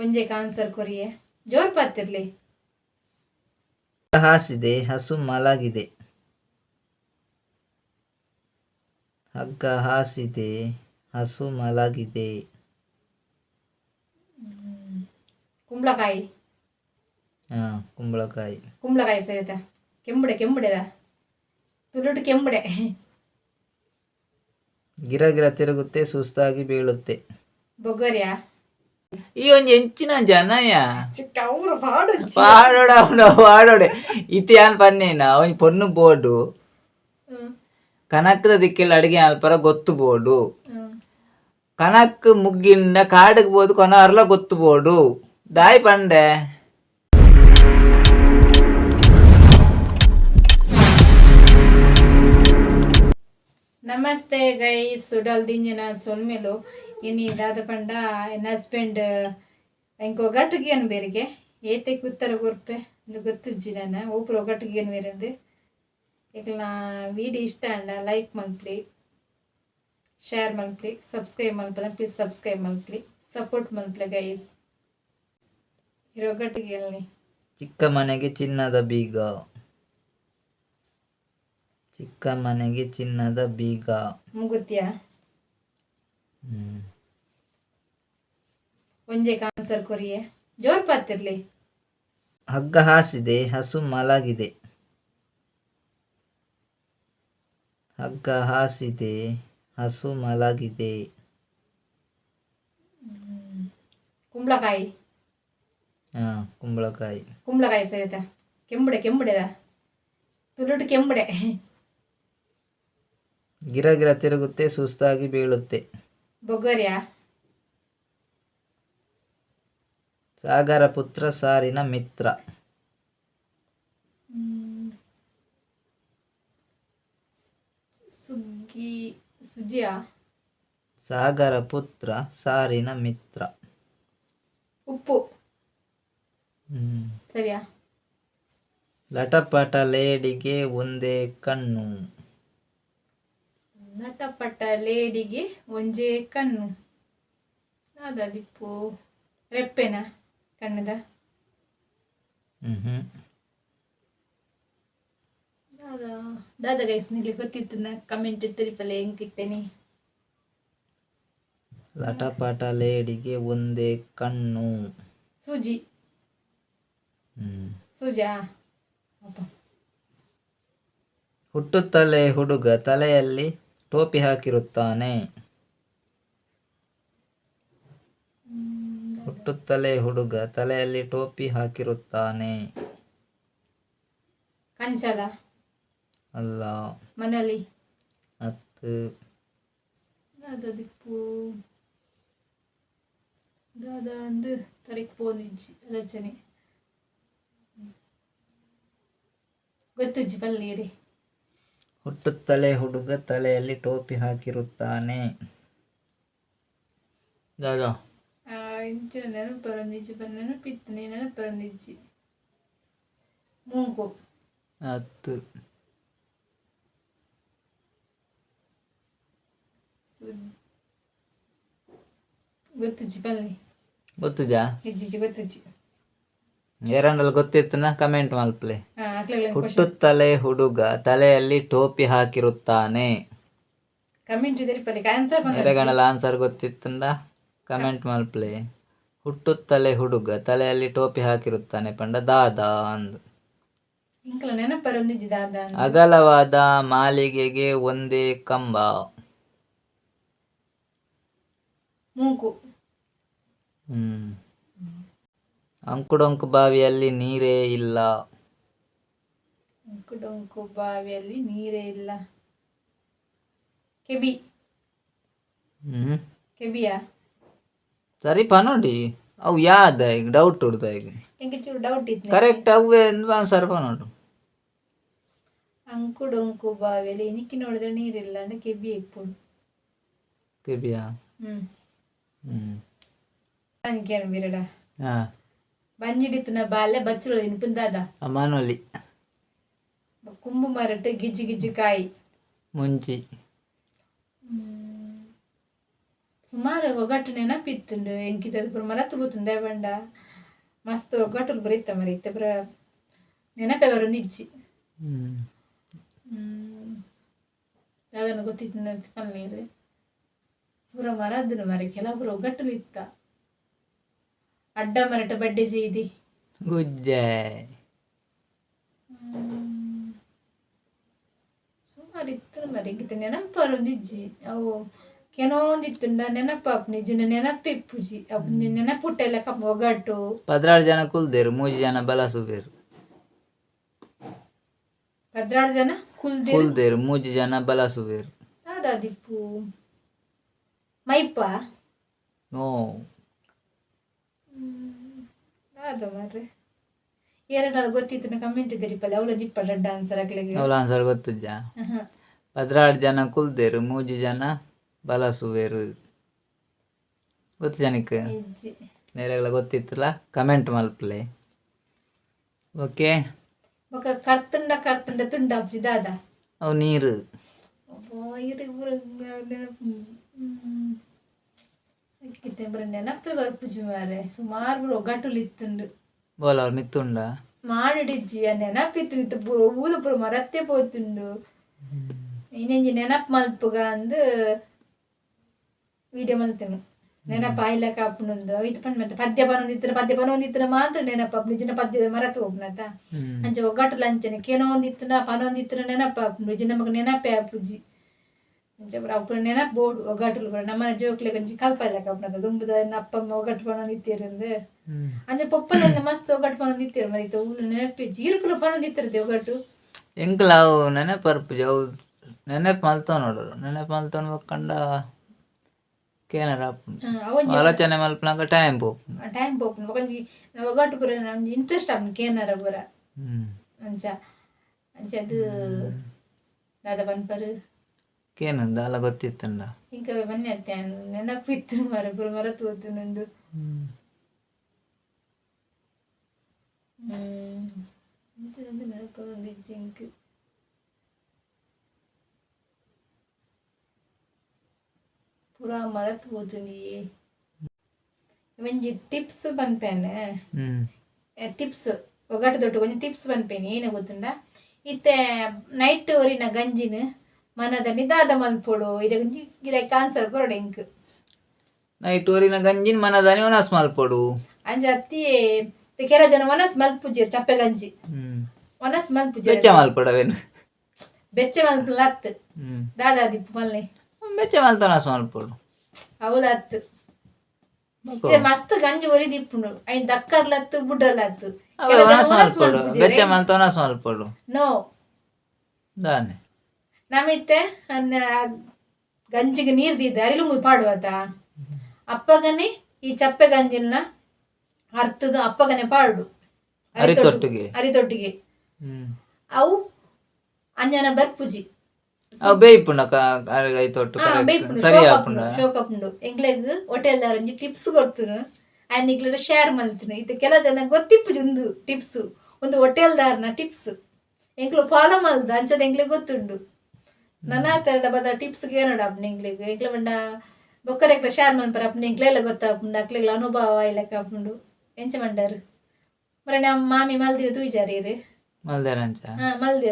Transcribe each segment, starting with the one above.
ಒಂಜೆಕ್ answer ಕೊರಿಯೆ ಜೋರ್ ಪಾತಿರ್ಲಿ. ಹಾಸಿದೆ ಹಸು ಮಲಗಿದೆ. ಹಗ್ಗ ಹಾಸಿದೆ ಹಸು ಮಲಗಿದೆ. ಕುಂಬಳಕಾಯಿ. ಕುಂಬಳಕಾಯಿ. ಕುಂಬಳಕಾಯಿ ಸರಿತಾ. ಕೆಂಬುಡೆದ ತುಳುಟು ಕೆಂಬುಡೆ. ಗಿರ ಗಿರ ತಿರುಗುತ್ತೆ ಸುಸ್ತಾಗಿ ಬೀಳುತ್ತೆ. ಬೊಗರ್ಯಾ. ಈ ಒಂಜಿ ಎಂಚಿನ ಜನಯ ಚಿಕ್ಕವ್ರು ಪಾಡು ಪಾಡೋಡೆ ಇತಿಯಾನ್ ಪನ್ನೇನ ಒಂಜಿ ಪೊನ್ನು ಬೋರ್ಡು ಕನಕದ ದಿಕ್ಕೆಲ್ಲ ಅಡಿಗೆ ಅಲ್ಪರ ಗೊತ್ತು ಬೋರ್ಡು ಕನಕ್ ಮುಗ್ಗಿಂದ ಕಾಡಿಗೆ ಬೋದು ಕೊನ ಅರ್ಲ ಗೊತ್ತು ಬೋರ್ಡು ದಾಯಿ ಪಂಡೆ. ನಮಸ್ತೆ ಗೈಸ್ ಸುಡಲ್ ದಿಂಜನ ಸೊಲ್ಮೆಲು ಇನಿ ದಾದ ಪಂಡ ಎನ್ ಹಸ್ಬೆಂಡ್ ಎಂಕ್ ಒಗಟ್ಟುಗೇನು ಬೇರೆಗೆ ಏತೆ ಕುತ್ತರ ಗೊರ್ಪೆ ಇಂದು ಗೊತ್ತುಜ್ಜಿ ನಾನು ಒಬ್ಬರು ಒಗಟ್ಟುಗೇನು ಬೇರೆಂದು ಈಗ ನಾ ವಿಡಿಯೋ ಇಷ್ಟ ಅಂಡ ಲೈಕ್ ಮಲ್ಪ್ಲಿ ಶೇರ್ ಮಲ್ಪ್ಲಿ ಸಬ್ಸ್ಕ್ರೈಬ್ ಮಲ್ಪಲ ಪ್ಲೀಸ್ ಸಬ್ಸ್ಕ್ರೈಬ್ ಮಲ್ಪ್ಲಿ ಸಪೋರ್ಟ್ ಮಲ್ಪ್ಲೆ ಗೈಸ್ ಇರೋ ಒಗಟ್ಟುಗೇಳಿ. ಚಿಕ್ಕ ಮನೆಗೆ ಚಿನ್ನದ ಬೀಗ. ಚಿಕ್ಕ ಮನೆಗೆ ಚಿನ್ನದ ಬೀಗ. ಮುಗುತ್ಯಾ ಒಂಜೆಕ್ ಆನ್ಸರ್ ಕೊರಿಯೆ ಜೋರ್ ಪಾತಿರ್ಲಿ. ಹಗ್ಗ ಹಾಸಿದೆ ಹಸು ಮಲಗಿದೆ. ಹಗ್ಗ ಹಾಸಿದೆ ಹಸು ಮಲಗಿದೆ. ಕುಂಬಳಕಾಯಿ. ಕುಂಬಳಕಾಯಿ. ಕುಂಬಳಕಾಯಿ ಸರಿತಾ. ಕೆಂಬುಡೆದ ತುಳುಟು ಕೆಂಬುಡೆ. ಗಿರ ಗಿರ ತಿರುಗುತ್ತೆ ಸುಸ್ತಾಗಿ ಬೀಳುತ್ತೆ. ಬೊಗರ್ಯಾ. ಸಾಗರ ಪುತ್ರ ಸಾರಿನ ಮಿತ್ರ. ಸುಜಿಯಾ. ಸಾಗರ ಪುತ್ರ ಸಾರಿನ ಮಿತ್ರ. ಉಪ್ಪು ಸರಿಯಾ. ಲಟಪಟ ಲೇಡಿಗೆ ಒಂದೇ ಕಣ್ಣು. ನಟಪಟ ಲೇಡಿಗೆ ಒಂಜೇ ಕಣ್ಣು ಅದ ದಿಪ್ಪು ರೆಪ್ಪೆನ ಕಣ್ಣದ ದಾದ ಗೈಸ್ ನಿಲ್ಲಿ ಗೊತ್ತಿತ್ತು ನಾ ಕಮೆಂಟ್ ತಿರುಪಲೆ ಹೆಂಗಿತ್ತೇನೆ. ಲಟಪಟ ಲೇಡಿಗೆ ಒಂದೇ ಕಣ್ಣು. ಸೂಜಿ. ಸೂಜಾ. ಹುಟ್ಟುತ್ತಲೇ ಹುಡುಗ ತಲೆಯಲ್ಲಿ ಟೋಪಿ ಹಾಕಿರುತ್ತಾನೆ. ಹುಟ್ಟುತ್ತಲೇ ಹುಡುಗ ತಲೆಯಲ್ಲಿ ಟೋಪಿ ಹಾಕಿರುತ್ತಾನೆ. ಕಂಚಲ. ಅಲ್ಲ. ಮನಲಿ. ಹತ್ತು. ದಾದ ದಿಪ್ಪು ದಾದ ಅಂದು ತರಿಕ್ ಪೋನಿಜ್ಜಿ ರಚನೆ ಗೊತ್ತುಜ್ಜಿ ಬಲ್ಲೀರಿ. ಹುಟ್ಟುತ್ತಲೇ ಹುಡುಗ ತಲೆಯಲ್ಲಿ ಟೋಪಿ ಹಾಕಿರುತ್ತಾನೆ. ಇಂಚಿನ ನೆನಪರೊಂದಿಜ್ಜಿ ಬರ ನೆನಪಿತ್ತು ನೆನಪರೊಂದಿಜ್ಜಿ ಮೂಗು. 10. ಗೊತ್ತುಜ್ಜಿ ಬಲ್ಲಿ ಗೊತ್ತುಜಾ ಇಜ್ಜಿ ಗೊತ್ತುಜ್ಜಿ ಎರಡಲ್ಲಿ ಗೊತ್ತಿತ್ತನ ಕಮೆಂಟ್ ಮಲ್ಪಲೆ. ಹುಟ್ಟುತ್ತಲೇ ಹುಡುಗ ತಲೆಯಲ್ಲಿ ಟೋಪಿ ಹಾಕಿರುತ್ತಾನೆ. ಕಮೆಂಟ್ ಆನ್ಸರ್ ಎರಗಣಲ ಆನ್ಸರ್ ಗೊತ್ತಿತ್ತಂದ ಕಮೆಂಟ್ ಮಲ್ಪಲೆ. ಹುಟ್ಟುತ್ತಲೇ ಹುಡುಗ ತಲೆಯಲ್ಲಿ ಟೋಪಿ ಹಾಕಿರುತ್ತಾನೆ ಪಂಡ ದಾದ ಅಂದು. ನೆನಪರೊಂದಿಜ್ಜಿ ದಾದ. ಅಗಲವಾದ ಮಾಳಿಗೆಗೆ ಒಂದೇ ಕಂಬ. ಮೂಗು. ಅಂಕುಡೊಂಕು ಬಾವಿಯಲ್ಲಿ ನೀರೇ ಇಲ್ಲ. ಅಂಕುಡೊಂಕು ಬಾವಿಯಲ್ಲಿ ನೀರೇ ಇಲ್ಲ. ಕೆಬಿ. ಕೆಬಿಯಾ ಸರಿ ಪನೋಡಿ ಅವು ಯಾದ ಈಗ ಡೌಟ್ ಉಡ್ದ ಈಗ ಎಂಗೆ ಚೂರು ಡೌಟ್ ಇತ್ತು ಕರೆಕ್ಟ್ ಅವೇ ಆನ್ಸರ್ ಪನೋಡು. ಅಂಕುಡೊಂಕು ಬಾವಿಯಲ್ಲಿ ಇನಿಕ್ಕಿ ನೋಡಿದ್ರೆ ನೀರಿಲ್ಲ ಅಂದ್ರೆ ಕೆಬಿ ಇಪ್ಪುಡು. ಕೆಬಿಯಾ. ಅಂಕೇನು ಬಿರಡ ಬಂಜಿಡಿತನ ಬಾಲ್ಯ ಬಚ್ಚಲು ಇನ್ಪುಂದಾದ ಮಾನೋಲಿ. ಕುಂಬು ಮರಟ್ಟು ಗಿಜ್ಜಿ ಗಿಜ್ಜಿ ಕಾಯಿ. ಮುಂಚಿ. ಸುಮಾರು ಒಗಟ್ಟು ನೆನಪಿತ್ತುಂಡು ಎಂಕಿತ ಪುರ ಮರತ್ತು ಬೂತುಂದೆ ಬಂಡ ಮಸ್ತ್ ಒಗಟ್ಟುಲು ಬರೀತ ಮರಿ ಇತ್ತೆ ಪುರ ನೆನಪೆ ಬರೊಂದಿಜ್ಜಿ ಅದನ್ನು ಗೊತ್ತಿತ್ತು ಪನ್ನೀರು ಪೂರ ಮರದ್ದು ಮರಿ ಕೆಲವು ಪುರ ಒಗಟ್ಟುಲು ಇತ್ತ ಅಡ್ಡ ಮರಟ ಬಡ್ಡೆ ಜೀದಿ ಗುಜ್ಜೆ ಸುಮಾರು ಇತ್ತು ಮರಿ ಎಂಕಿತ ನೆನಪು ಬರೊಂದಿಜ್ಜಿ ಅವು ಕೆಲವೊಂದಿತ್ತುಂಡ ನೆನಪಾಪು ನಿಜನ ನೆನಪಿಪ್ಪುಜಿ ಅಪ್ಪು ನೆನಪುಟ್ಟೆಲ್ಲ ಕಪ್ಪ ಒಗಟ್ಟು 16 ಜನ ಕುಲ್ದೇರು 3 ಜನ ಬಲಸುಬೇರು 16 ಜನ ಕುಲ್ದೇರು 3 ಜನ ಬಲಸುಬೇರು ಅದಾದಿಪ್ಪು ಮೈಪ ನೋ ಅದ ಮಾರ್ರೆ ಎರಡಾಳು ಗೊತ್ತಿತ್ತು ಕಮೆಂಟ್ ಇದ್ದೀರಿಪ್ಪಲ್ಲ ಅವಳು ಜಿಪ್ಪ ರೆಡ್ ಆನ್ಸರ್ ಹಾಕ್ಲಿಕ್ಕೆ ಅವಳ ಆನ್ಸರ್ ಗೊತ್ತುಜ್ಜ 16 ಜನ ಕುಲ್ದೇರು 3 ಜನ ಬಲಸುವೇರು ಗೊತ್ತು ಜನಕ್ಕೆ ನೇರಗಳ ಗೊತ್ತಿತ್ತಲ್ಲ ಕಮೆಂಟ್ ಮಲ್ಪಲೆ ಓಕೆ ಬೊಕ ಕರ್ತುಂಡ ಕರ್ತುಂಡ ತುಂಡ ಅಪ್ಜಿ ದಾದ ಅವು ನೀರು ನೆನಪೆ ಬರ್ಪುಜಿ ಮಾರೆ ಸುಮಾರು ಒಗಟುಲು ಇತ್ತುಂಡು ಬೋಲ ಅವ್ರು ಮಿತ್ತುಂಡ ಮಾಡಿಡಿಜ್ಜಿ ಆ ನೆನಪಿತ್ತು ಊಲ ಪುರ ಮರತ್ತೆ ಪೋತುಂಡು ಇನ್ನೆಂಜಿ ನೆನಪು ಮಲ್ಪುಗ ಅಂದು ವಿಡಿಯೋ ಮಲ್ತೇನೆ ನೆನಪು ಆಯ್ಲ ಕಾಪುನೊಂದು ಇದು ಪಂಡ್ ಮತ್ತೆ ಪದ್ಯ ಪನೊಂದಿತ್ತಿನ ಮಾತ್ರ ನೆನಪು ನಿಜನ ಪದ್ಯದ ಮರತು ಹೋಗ್ನತ ಅಂಚೆ ಒಗ್ಗಟ್ಟುಲ ಅಂಚನೆ ಕೇನೋ ಒಂದಿತ್ತಿನ ಪನೊಂದಿತ್ತಿನ ನೆನಪು ನಿಜ ನಮಗೆ ನೆನಪೇ ಆಪುಜಿ ಅಂಚೆ ಅಪ್ಪುರ ನೆನಪು ಬೋಡು ಒಗ್ಗಟ್ಟುಲು ಬರ ನಮ್ಮನೆ ಜೋಕ್ಲೆ ಕಂಚಿ ಕಲ್ಪಲ್ಲ ಕಾಪುನತ ದುಂಬುದ ಅಪ್ಪಮ್ಮ ಒಗ್ಗಟ್ಟು ಪನೊಂದಿತ್ತಿರಂದು ಅಂಚೆ ಪೊಪ್ಪಲೆಲ್ಲ ಮಸ್ತ್ ಒಗ್ಗಟ್ಟು ಪನೊಂದಿತ್ತಿರು ಮರಿತ ಊರು ನೆನಪಿಜ್ಜಿ ಇರುಪುರ ಪನೊಂದಿತ್ತಿರದೆ ಒಗ್ಗಟ್ಟು ಎಂಕ್ಲ ಅವು ನೆನಪು ಅರ್ಪುಜಿ ಅವು ನೆನಪು ಮಲ್ತವ್ ನೋಡೋರು ನೆನಪು ಮಲ್ತವ್ ಕಂಡ ಕೇನಾರ ಆಲೋಚನೆ ಮಲ್ಪನಾಗ ಟೈಮ್ ಪೋಪುನ ಒಂಜಿ ಒಗಟ್ಟು ಪುರ ಒಂಜಿ ಇಂಟ್ರೆಸ್ಟ್ ಆಪುನ ಕೇನಾರ ಪುರ ಅಂಚ ಅಂಚೆ ಅದು ದಾದ ಪನ್ಪರು ಕೇನಂದ ಅಲ್ಲ ಗೊತ್ತಿತ್ತಂಡ ಇಂಕ ಬನ್ನಿ ಅತ್ತೆ ನೆನಪಿತ್ತು ಮರ ಪುರ ಮರತು ಹೋತು ನಂದು ನೆನಪು ಒಂದಿಜ್ಜಿ ಇಂಕ್ ಪೂರ ಮರತು ಹೋತೀನಿ ಒಂಜಿ ಟಿಪ್ಸ್ ಪನ್ಪೇನೆ ಟಿಪ್ಸ್ ಒಗಟ್ಟು ದೊಡ್ಡ ಒಂಜಿ ಟಿಪ್ಸ್ ಪನ್ಪೇನೆ ಏನೇ ಗೊತ್ತುಂಡ ಇತ್ತೆ ನೈಟ್ ಒರಿನ ಗಂಜಿನ ಮನದ ನಿದಾದ ಮಲ್ಪೊಡು ಇದೊಂಜಿ ಗಿರಕ್ಕೆ ಆನ್ಸರ್ ಕೊರಡೆ ಇಂಕ್ ನೈಟ್ ಊರಿನ ಗಂಜಿನ ಮನದಾನಿ ಒನಸ್ ಮಲ್ಪೊಡು ಅಂಚ ಅತ್ತಿ ಕೆಲ ಜನ ಒನಸ್ ಮಲ್ಪುಜಿ ಚಪ್ಪೆ ಗಂಜಿ ಒನಸ್ ಮಲ್ಪುಜಿ ಬೆಚ್ಚ ಮಲ್ಪೊಡವೇನು ಬೆಚ್ಚೆ ಮಲ್ಪುಲ ಅತ್ತು ದಾದಾದಿಪ್ಪು ಮಲ್ಲೆ ಬೆಚ್ಚ ಮಲ್ತೊನಸ್ ಮಲ್ಪೊಡು ಅವಳ ಅತ್ತು ಮಸ್ತ್ ಗಂಜಿ ಒರಿದಿಪ್ಪುಂಡು ಐನ್ ದಕ್ಕರ್ಲತ್ತು ಬುಡ್ರಲತ್ತು ಬೆಚ್ಚ ಮಲ್ತೊನಸ್ ಮಲ್ಪೊಡು ನೋ ದಾನೆ ನಮಿತ್ತೆ ಗಂಜಿಗೆ ನೀರು ದಿದ್ದ ಅರಿಲು ಪಾಡುವತ ಅಪ್ಪಗನೆ ಈ ಚಪ್ಪೆ ಗಂಜಿನ ಅರ್ತದ ಅಪ್ಪಗನೆ ಪಾಡು ಅರಿತೊಟ್ಟಿಗೆ ಅವು ಅಂಜನ ಬರ್ಪುಜಿ ಶೋಕಪುಂಡು ಎಂಗ್ಲೆಗ್ ಹೋಟೆಲ್ದಾರ ಒಂಜಿ ಟಿಪ್ಸ್ ಕೊಡ್ತುನು ಆ್ಯಂಡ್ ನಿಗ್ಲ ಶೇರ್ ಮಲ್ತುನು ಇದು ಕೆಲ ಜನ ಗೊತ್ತಿಪ್ಪುಜಿ ಒಂದು ಟಿಪ್ಸ್ ಒಂದು ಹೋಟೆಲ್ದಾರ್ನ ಟಿಪ್ಸ್ ಎಂಕ್ಲು ಫಾಲೋ ಮಲ್ದ ಅಂಚದ ಎಂಗ್ಲೆಗ್ ಗೊತ್ತುಂಡು ನನ್ನ ತರಡ ಬದ ಟಿಪ್ಸ್ಗೆ ಏನೋಡ ಅಪ್ನ ಎಂಗ್ಲೆಗ್ ಎಂಕ್ಲ ಬಂಡ ಬೊಕ್ಕರೆಕ್ಲ ಶೇರ್ ಮನ್ಪರ ಅಪ್ನ ಎಂಕ್ಲೆಲ್ಲ ಗೊತ್ತಾಪುಂಡು ಅಕ್ಲೆಗ್ಲ ಅನುಭವ ಇಲ್ಲಕ ಆಪುಂಡು ಎಂಚ ಮಂಡಾರು ಮರ ನಮ್ಮ ಮಾಮಿ ಮಲ್ದಿರ ತೂಜಾರೀರು ಮಲ್ದೇರ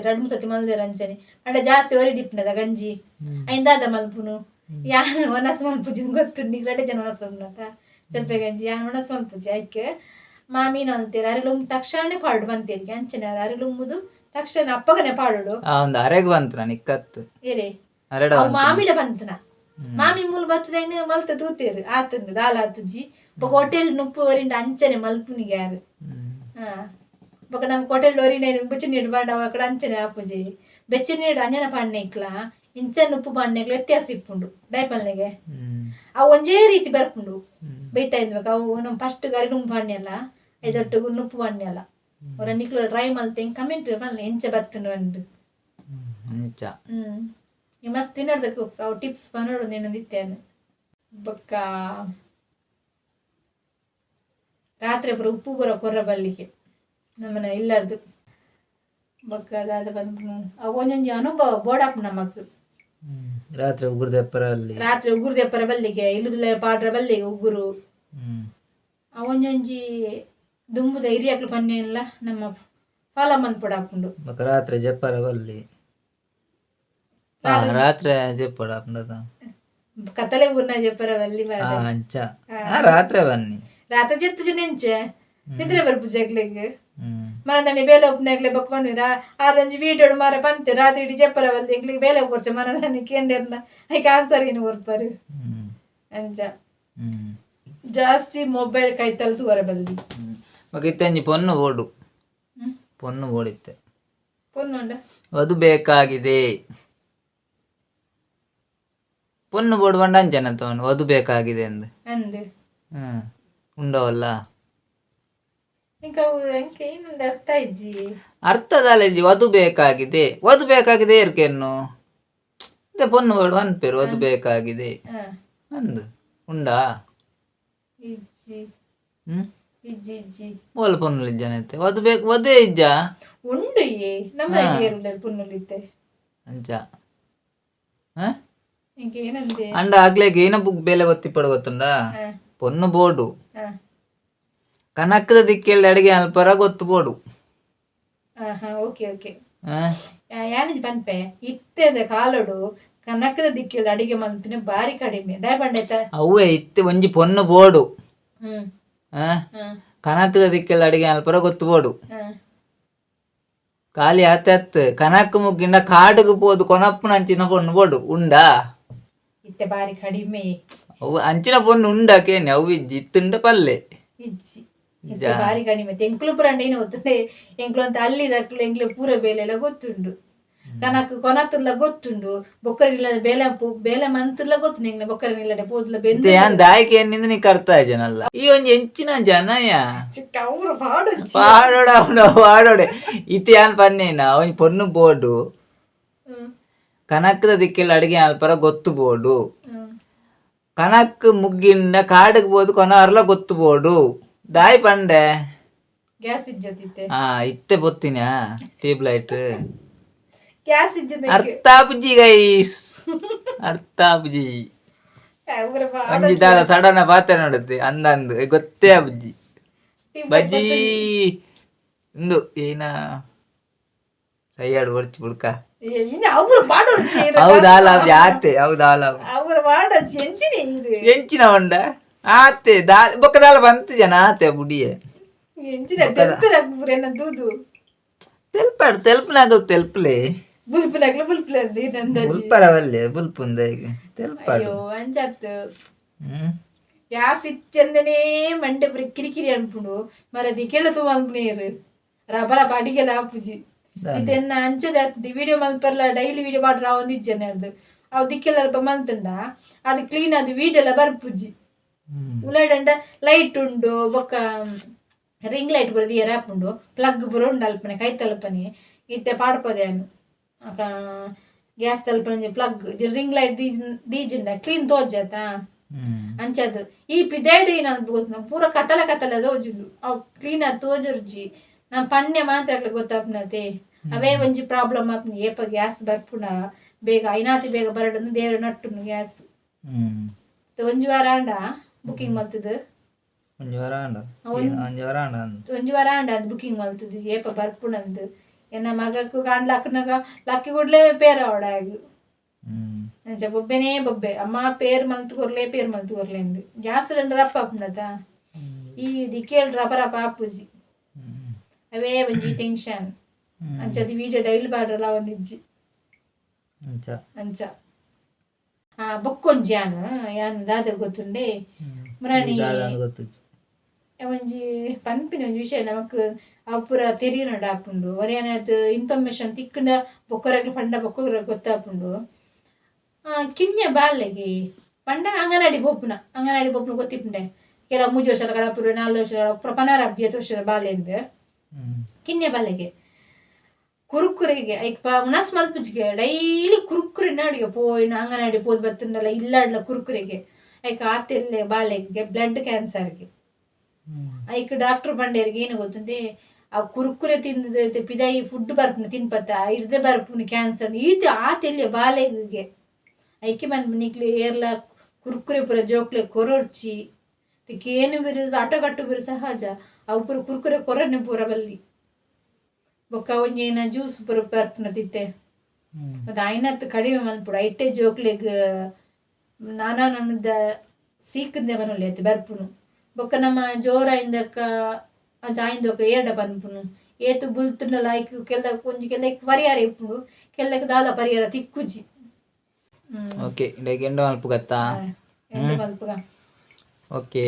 2-3 ಸತಿ ಮಲ್ದೇರ ಅಂಚನೆ ಅಂಡ ಜಾಸ್ತಿ ಒರಿದಿಪ್ಪುನದ ಗಂಜಿ ಐಂದಾದ ಮಲ್ಪುನು ಯಾನು ಒನಸ್ ಮಲ್ಪುಜಿ ಗೊತ್ತುಂಡು ಈಗ 2 ಜನ ಒನಸ್ ಮಲ್ಪುನತ ಚಪ್ಪೆ ಗಂಜಿ ಯಾನು ಒನಸ್ ಮಲ್ಪುಜಿ ಆಯ್ಕೆ ಮಾಮೀನು ಅಂತೀರ ಅರಿಲುಂಬು ತಕ್ಷಣ ಪಾಡು ಬಂತೇರಿಗೆ ಅಂಚನೆ ಅರಿಲುಂಬುದು ತಕ್ಷಣ ಅಪ್ಪಗನೆ ಪಾಡು ಅರೆಗ್ ಬಂತನ ನಿಕ್ಕತ್ತು ಏರೇ ಮಾಮಿಡ ಬಂತನ ಮಾಮಿ ಮೂಲ ಬತ್ತದೇನು ಮಲ್ತ ತೂತೇರು ಆತುಂಡು ದಾಲ ಆತುಜಿ ಹೋಟೆಲ್ ನುಪ್ಪು ವರಿಂದ ಅಂಚನೆ ಮಲ್ಪುನಿಗೆ ಯಾರು ಬೊಕ ನಮ್ ಹೋಟೆಲ್ ಒರಿನೇನು ಬೆಚ್ಚನೀಡು ಪಾಂಡ ಅಕಡ ಅಂಚನೆ ಆಪುಜಿ ಬೆಚ್ಚನೀಡು ಅಂಜನ ಪಾಂಡ್ನೆಕ್ಲ ಇಂಚನ್ ಉಪ್ಪು ಪಾಂಡ್ನೆಕ್ಲ ವ್ಯತ್ಯಾಸ ಇಪ್ಪುಂಡು ದಯಪಲ್ನೆಗೆ ಅವು ಒಂಜೇ ರೀತಿ ಬರ್ಪುಂಡು ಬೈತಾ ಇದ್ಬೇಕು ಅವು ನಮ್ಮ ಫಸ್ಟ್ ಅರಿಲುಂಬು ಪಾಂಡ್ಯಲ್ಲ ಐದೊಟ್ಟು ನುಪ್ಪು ಪಾಂಡ್ಯಲ್ಲ ಅವರ ನಿಕ್ಲು ಟ್ರೈ ಮಲ್ತೆ ಕಮೆಂಟ್ ಬರಲ್ಲ ಎಂಚ ಬತ್ತುಂಡು ಅಂಡು ಈ ಮಸ್ತ್ ತಿನ್ನೋದಕ್ಕೆ ಅವು ಟಿಪ್ಸ್ ಪನ್ನೋಡು నేను ಇತ್ತೇನೆ ಬೊಕ್ಕ ರಾತ್ರಿ ಒಬ್ಬರು ಉಪ್ಪು ಬರೋ ಕೊರ್ರ ಬಲ್ಲಿಗೆ ನಮ್ಮನೆ ಇಲ್ಲಾರ್ದು ಬೊಕ್ಕ ಅದಾದ ಬಂದು ಅವು ಒಂದೊಂದು ಅನುಭವ ಬೋಡಾಪ್ ನಮಕ್ ರಾತ್ರಿ ಉಗುರು ದೆಪ್ಪರ ಅಲ್ಲಿ ರಾತ್ರಿ ಉಗುರು ದೆಪ್ಪರ ಬಲ್ಲಿಗೆ ಇಲ್ಲುದಿಲ್ಲ ಪಾಡ್ರ ಬಲ್ಲಿಗೆ ಉಗುರು ಒಂಜೊಂಜಿ ದುಂಬುದ ಹಿರಿಯಕ್ಲು ಪನ್ಯ ಇಲ್ಲ ನಮ್ಮ ಫಾಲ ಮನ್ಪೊಡ ಹಾಕೊಂಡು ರಾತ್ರಿ ಜಪ್ಪರ ಬಲ್ಲಿ ರಾತ್ರಿ ಜಪ್ಪಡ ಕತ್ತಲೆ ಊರ್ನ ಜಪ್ಪರ ಬಲ್ಲಿ ಅಂಚ ರಾತ್ರಿ ಬನ್ನಿ ರಾತ್ರಿ ಜೆತ್ತು ಜನೆಂಚೆ ನಿದ್ರೆ ಬರ್ಪು ಜಗ್ಲಿಗೆ ಮನದಂಡಿ ಬೇಲೆ ಒಪ್ಪನಾಗ್ಲೆ ಬಕ್ ಬಂದಿರ ಆದಂಜಿ ವೀಡಿಯೋಡು ಮಾರ ಪಂತೆ ರಾತ್ರಿ ಇಡೀ ಜಪ್ಪರ ಬಲ್ಲಿ ಎಂಗ್ಲಿಗೆ ಬೇಲೆ ಕೊರ್ಚೆ ಮನದಾನಿ ಕೇಂದ್ರನ ಐಕ್ ಆನ್ಸರ್ ಏನು ಬರ್ಪಾರು ಅಂಚ ಜಾಸ್ತಿ ಮೊಬೈಲ್ ಕೈತಲ್ತು ಹೊರ ಬಲ್ಲಿ ಮಗಿತ್ತಂಜಿ ಪೊನ್ನು ಓಡು ಪೊನ್ನು ಓಡಿತ್ತೆ ಪೊನ್ನುಂಡ ಅದು ಬೇಕಾಗಿದೆ ಪೊನ್ನು ಬೋರ್ಡ್ ಬಂಡ ಅಂಚನ ತಗೊಂಡು ಅದು ಬೇಕಾಗಿದೆ ಅಂದು ಅಂದು ಉಂಡವಲ್ಲ ಇನ್ನೊಂದು ಅರ್ಥ ಇಜ್ಜಿ ಅರ್ಥದಲ್ಲ ಇಜ್ಜಿ ಅದು ಬೇಕಾಗಿದೆ ಇರ್ಕೆನ್ನು ಪೊನ್ನು ಬೋರ್ಡ್ ಅನ್ಪೇರು ಅದು ಬೇಕಾಗಿದೆ ಅಂದು ಉಂಡಾ ಇಜ್ಜಿ ಇಜ್ಜಿ ಇಜ್ಜಿ ಓಲ ಪೊನ್ನುಲು ಇಜ್ಜನೈತೆ ಅದು ಬೇಕು ಒದೇ ಇಜ್ಜ ಉಂಡು ನಮ್ಮ ಪೊನ್ನುಲಿತ್ತೆ ಅಂಚ ಏನಂದೆ ಅಂಡ ಆಗ್ಲೇಗೆ ಏನ ಬುಕ್ ಬೇಲೆ ಗೊತ್ತಿ ಪಡ ಗೊತ್ತುಂಡ ಪೊನ್ನು ಬೋರ್ಡು ಕನಕದ ದಿಕ್ಕೆಲ್ಲ ಅಡಿಗೆ ಅಲ್ಪರ ಗೊತ್ತು ಬೋಡು ಓಕೆ ಓಕೆ ಯಾನಿಜ್ ಪನ್ಪೆ ಇತ್ತೆದ ಕಾಲೋಡು ಕನಕದ ದಿಕ್ಕೆಲ್ಲ ಅಡಿಗೆ ಮಲ್ಪಿನ ಬಾರಿ ಕಡಿಮೆ ದಯಪಂಡೈತ ಅವೇ ಇತ್ತೆ ಒಂಜಿ ಪೊನ್ನು ಬೋಡು ಕನಕದ ದಿಕ್ಕೆಲ್ಲ ಅಡಿಗೆ ಅಲ್ಪರ ಗೊತ್ತು ಬೋಡು ಖಾಲಿ ಆತತ್ ಕನಕ ಮುಗ್ಗಿಂಡ ಕಾಡುಗು ಪೋದು ಕೊನಪ್ಪನ ಅಂಚಿನ ಪೊನ್ನು ಬೋಡು ಉಂಡಾ ಇತ್ತೆ ಬಾರಿ ಕಡಿಮೆ ಅವು ಅಂಚಿನ ಪೊನ್ನು ಉಂಡಾಕೇನೆ ಅವು ಇಜ್ಜಿ ಇತ್ತುಂಡ ಪಲ್ಲೆ ಇಜ್ಜಿ ಇತ್ತೆ ಬಾರಿ ಕಡಿಮೆ ಎಂಕ್ಲು ಪುರಂಡ ಏನು ಗೊತ್ತದೆ ಎಂಕ್ಲು ಅಂತ ಅಲ್ಲಿದಕ್ಲು ಎಂಕ್ಲು ಪೂರ ಬೇಲೆ ಎಲ್ಲ ಗೊತ್ತುಂಡು ಕನಕ ಕೊನತ್ತಲ್ಲ ಗೊತ್ತುಂಡು ಬೊಕ್ಕರಿಲ್ಲದ ಬೇಲೆ ಮಂತಲ್ಲ ಗೊತ್ತು ನಿಂಗೆ ಬೊಕ್ಕರಿಲ್ಲದೆ ಪೋದ್ಲ ಬೆಂದು ದಾಯಿಕೆ ನಿಂದ ನೀ ಕರ್ತಾ ಜನಲ್ಲ ಈ ಒಂಜಿ ಎಂಚಿನ ಜನಯ ಅವ್ರು ಪಾಡೋಡೆ ಇತಿ ಯಾನ್ ಪನ್ನೇನ ಅವನ್ ಪೊನ್ನು ಬೋರ್ಡು ಕನಕದ ದಿಕ್ಕೆಲ್ಲ ಅಡಿಗೆ ಅಲ್ಪರ ಗೊತ್ತು ಬೋರ್ಡು ಕನಕ್ ಮುಗ್ಗಿಂದ ಕಾಡಿಗೆ ಬೋದು ಕೊನ ಅರ್ಲ ಗೊತ್ತು ಬೋರ್ಡು ದಾಯಿ ಪಂಡೆ ಗ್ಯಾಸ್ ಇಜ್ಜತಿತ್ತೆ ಇತ್ತೆ ಬೊತ್ತಿನ ಟ್ಯೂಬ್ ಲೈಟ್ ಗ್ಯಾಸ್ ಇಜ್ಜದ ಅರ್ಥಾಪುಜಿ ಗೈಸ್ ಅರ್ಥಾಪುಜಿ ಒಂಜಿ ದಾರ ಸಡನ ಪಾತ್ರೆ ನೋಡುತ್ತೆ ಅಂದಂದು ಗೊತ್ತೇ ಬುಜ್ಜಿ ಬಜ್ಜಿ ಇಂದು ಏನ ಸೈಯಾಡು ಹೊಡ್ಚಿ ಬುಡ್ಕ ಹೌದಾಲ ಆತೆ ಹೌದಾಲ ಎಂಚಿನ ಹೊಂಡ ಆತೆ ಬೊಕ್ಕ ದಾಲ ಬಂತು ಜನ ಆತೆ ಬುಡಿಯೆ ತೆಲ್ಪಾಡು ತೆಲ್ಪನಾಗ ತೆಲ್ಪಲೆ ಬುಲ್ಪರವಲ್ಲೇ ಬುಲ್ಪುಂದ ಈಗ ತೆಲ್ಪಾಡು ಅಂಜಾತು ಗ್ಯಾಸ್ ಇಚ್ಚಂದನೇ ಮಂಡೆ ಬರೀ ಕಿರಿಕಿರಿ ಅನ್ಪುಂಡು ಮರದಿ ಕೆಲಸ ಅನ್ಪುನೇರು ರಬರ ಅಡಿಗೆಲ್ಲ ಆಪುಜಿ ಇದನ್ನ ಅಂಚದ ವಿಡಿಯೋ ಮಲ್ಪರ್ಲ ಡೈಲಿ ವಿಡಿಯೋ ಮಾಡ್ರ ಒಂದು ಇಜ್ಜನೆ ಅದು ಅವು ದಿಕ್ಕೆಲ್ಲ ಮಂತುಂಡ ಅದು ಕ್ಲೀನ್ ಅದು ವಿಡಿಯೋ ಎಲ್ಲ ಬರ್ಪುಜಿ ಉಳ್ಳಾಡಂಡ ಲೈಟ್ ಉಂಡು ಬೊಕ್ಕ ರಿಂಗ್ ಲೈಟ್ ಬರೋದು ಏರಾಪ್ ಉಂಡು ಪ್ಲಗ್ ಬರೋ ಉಂಡು ಅಲ್ಪನೆ ಕೈ ತಲುಪನೆ ಇತ್ತೆ ಪಾಡ್ಪದೆ ಅನು ಗ್ಯಾಸ್ ತಲುಪನೆ ಪ್ಲಗ್ ರಿಂಗ್ ಲೈಟ್ ದೀಜಿಂಡ ಕ್ಲೀನ್ ತೋಜಾತ ಅಂಚದು ಈ ಪಿದೇಡಿ ನಾನು ಗೊತ್ತ ಪೂರ ಕತ್ತಲ ತೋಜುಂಡು ಅವು ಕ್ಲೀನ್ ಆಗಿ ತೋಜುರ್ಜಿ ನಮ್ಮ ಪಣ್ಯ ಮಾತ್ರ ಗೊತ್ತಾಪ್ನತೆ ಅವೇ ಒಂಜಿ ಪ್ರಾಬ್ಲಮ್ ಆಪ್ನ ಏಪ ಗ್ಯಾಸ್ ಬರ್ಪುಣ ಬೇಗ ಐನಾತಿ ಬೇಗ ಬರಡನ್ನು ದೇವ್ರ ನಟ್ಟುನು ಗ್ಯಾಸ್ ಒಂಜಿ ವಾರ ಆಂಡ ಬುಕಿಂಗ್ ಮಲ್ತದ ಒಂಜಿ ವಾರ ಆಂಡ ಅದು ಬುಕಿಂಗ್ ಮಲ್ತದ ಏಪ ಬರ್ಪುಣಂದು ಎನ್ನ ಮಗಕ್ಕೂ ಕಾಣ್ಲಕ್ಕನಾಗ ಲಕ್ಕಿ ಕೂಡ್ಲೇ ಪೇರ ಅವಡಾಗು ಅಂಚ ಬೊಬ್ಬೆನೇ ಬೊಬ್ಬೆ ಅಮ್ಮ ಪೇರ್ ಮಲ್ತು ಕೊರ್ಲೆ ಅಂದು ಗ್ಯಾಸ್ ರಂಡ ರಪ್ಪ ಆಪ್ನದ ಈ ದಿಕ್ಕೇಳ್ ರಪ ಆಪುಜಿ ಅವೇ ಒಂಜಿ ಟೆನ್ಷನ್ ಅಂಚದ ವಿಡಿಯೋ ಡೈಲಿ ಬಾಡ್ರಲ್ಲ ಒಂದಿಜ್ಜಿ ಅಂಚ ಬೊಕ್ಕೊಂಜಿ ಯಾನು ದಾದ ಗೊತ್ತುಂಡೆ ಮುರಾಣಿ ಒಂಜಿ ಪನ್ಪಿನ ಒಂಜಿ ವಿಷಯ ನಮಕ್ ಅವು ಪೂರ ತೆರಿಯೋಣ ಆಪುಂಡು ಒರೇನದು ಇನ್ಫಾರ್ಮೇಶನ್ ತಿಕ್ಕಂಡ ಬೊಕ್ಕರಗ್ಲು ಪಂಡ ಬೊಕ್ಕರ ಗೊತ್ತಾಪುಂಡು ಕಿನ್ಯ ಬಾಲೆಗೆ ಪಂಡ ಅಂಗನವಾಡಿ ಬೋಪುನ ಗೊತ್ತಿಪ್ಪುಂಡೆ ಕೆಲ 3 ವರ್ಷದ ಕಡಪುರ 4 ವರ್ಷದ ಪುರ 15 ವರ್ಷದ ಬಾಲೆ ಅಂದು ಕಿನ್ಯ ಬಾಲೆಗೆ ಕುರುಕುರಿಗೆ ಐಕ್ ಮುನಸ್ ಮಲ್ಪುಜಿಗೆ ಡೈಲಿ ಕುರುಕುರಿ ನಾಡಿಗೆ ಪೋಯಿನ ಅಂಗನವಾಡಿ ಪೋದ್ ಬತ್ತುಂಡಲ್ಲ ಇಲ್ಲಾಡ್ಲ ಕುರುಕುರಿಗೆ ಐಕ್ ಆತೆಲ್ಲೆ ಬಾಲೆಗೆ ಬ್ಲಡ್ ಕ್ಯಾನ್ಸರ್ಗೆ ಐಕ್ ಡಾಕ್ಟರ್ ಬಂಡೇರಿಗೆ ಏನು ಗೊತ್ತಂದೆ ಆ ಕುರುಕುರೆ ತಿಂದ ಪಿದಾಯಿ ಫುಡ್ ಬರ್ಪುನ ತಿನ್ಪತ್ತ ಇರ್ದೆ ಬರ್ಪುನ ಕ್ಯಾನ್ಸರ್ ಈತ ಆತೆಲ್ಲೆ ಬಾಲೆಗೆ ಐಕೆ ನಿಕ್ಲಿ ಏರ್ಲ ಕುರ್ಕುರೆ ಪೂರ ಜೋಕ್ಲೆ ಕೊರೊರ್ಚಿ ಏನು ಬೇರೆ ಆಟೋ ಕಟ್ಟು ಬೇರೆ ಸಹಜ ಅವು ಪೂರ ಕುರ್ಕುರೆ ಕೊರನೆ ಪೂರ ಬಲ್ಲಿ ಬೊಕ್ಕ ಒಂಜೇನ ಜ್ಯೂಸ್ ಪೂರ ಬರ್ಪುನ ತಿತ್ತೆ ಮತ್ತೆ ಆಯ್ನತ್ತು ಕಡಿಮೆ ಮಲ್ಪುಡು ಐಟೆ ಜೋಕ್ಲೆಗ್ ನಾನಾ ನನ್ನದ ಸೀಕಂದೆ ಬನೊಲಿ ಐತೆ ಬರ್ಪುನು ಬೊಕ್ಕ ನಮ್ಮ ಜೋರಾಯಿಂದಕ್ಕ ಜಾಯಿಂದಕ್ಕ ಏರ್ಡ ಪನ್ಪುನು ಏತು ಬುಲ್ತುಂಡಲ ಐಕ್ ಕೆಲ್ದ ಒಂಜಿ ಕೆಲ್ದ ಪರಿಹಾರ ಇಪ್ಪುಂಡು ಕೆಲ್ದಕ್ ದಾದ ಪರಿಹಾರ ತಿಕ್ಕುಜಿ ಓಕೆ ಎಂಡ ಮಲ್ಪು ಗತ್ತಾ ಎಂಡ ಮಲ್ಪುಗ ಓಕೆ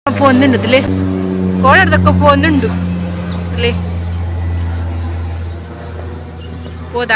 ಪೋಂದುಂಡು ತುಲೆ ಕೋಣರ್ದಕ್ಕ ಪೋಂದುಂಡು ತುಲೆ ಹೋದ